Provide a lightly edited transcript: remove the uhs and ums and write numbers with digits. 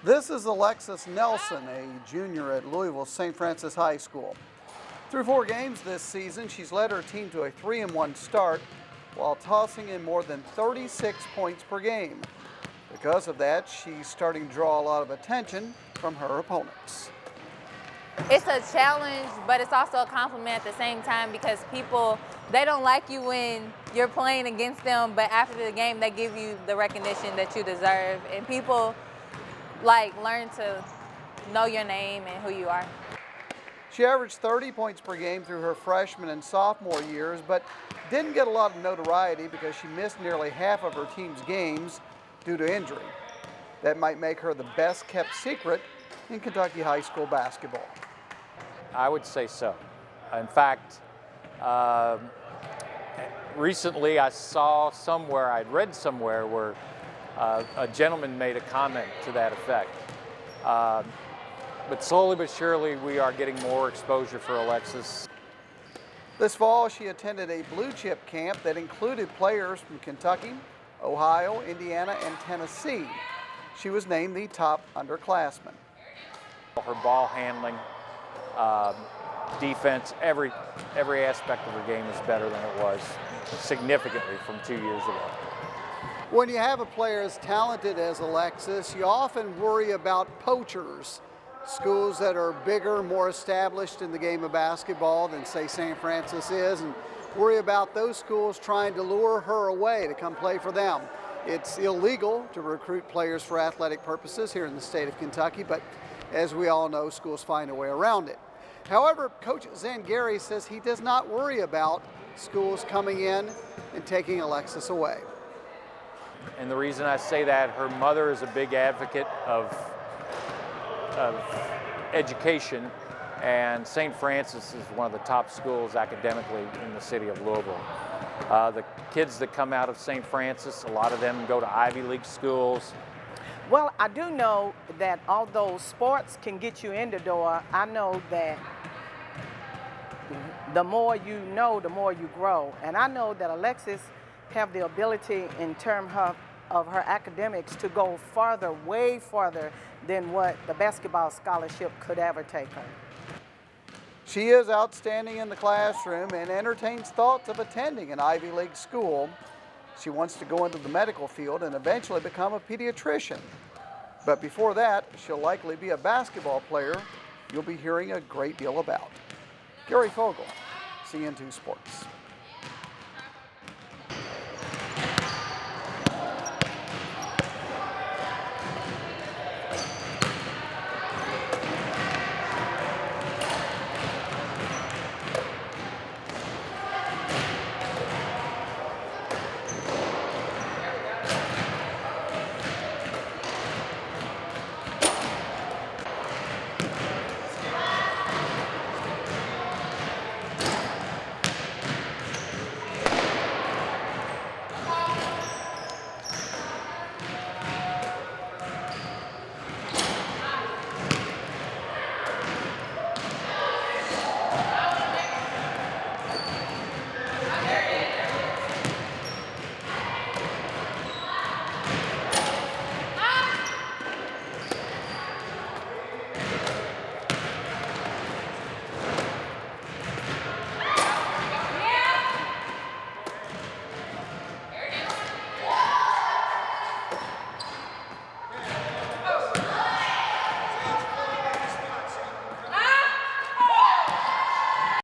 This is Alexis Nelson, a junior at Louisville St. Francis High School. Through 4 games this season, she's led her team to a 3-1 start while tossing in more than 36 points per game. Because of that, she's starting to draw a lot of attention from her opponents. It's a challenge, but it's also a compliment at the same time because people, they don't like you when you're playing against them, but after the game, they give you the recognition that you deserve. And people learn to know your name and who you are. She averaged 30 points per game through her freshman and sophomore years, but didn't get a lot of notoriety because she missed nearly half of her team's games due to injury. That might make her the best kept secret in Kentucky high school basketball. I would say so. In fact, recently I saw somewhere, I'd read somewhere where a gentleman made a comment to that effect. But slowly but surely we are getting more exposure for Alexis. This fall she attended a blue chip camp that included players from Kentucky, Ohio, Indiana, and Tennessee. She was named the top underclassman. Her ball handling, defense, every aspect of her game is better than it was significantly from 2 years ago. When you have a player as talented as Alexis, you often worry about poachers, schools that are bigger, more established in the game of basketball than, say, St. Francis is, and worry about those schools trying to lure her away to come play for them. It's illegal to recruit players for athletic purposes here in the state of Kentucky, but as we all know, schools find a way around it. However, Coach Zangari says he does not worry about schools coming in and taking Alexis away. And the reason I say that, her mother is a big advocate of education, and St. Francis is one of the top schools academically in the city of Louisville. The kids that come out of St. Francis, a lot of them go to Ivy League schools. Well, I do know that although sports can get you in the door, I know that the more you know, the more you grow. And I know that Alexis have the ability in terms of her academics to go farther, way farther than what the basketball scholarship could ever take her. She is outstanding in the classroom and entertains thoughts of attending an Ivy League school. She wants to go into the medical field and eventually become a pediatrician. But before that, she'll likely be a basketball player you'll be hearing a great deal about. Gary Fogle, CN2 Sports.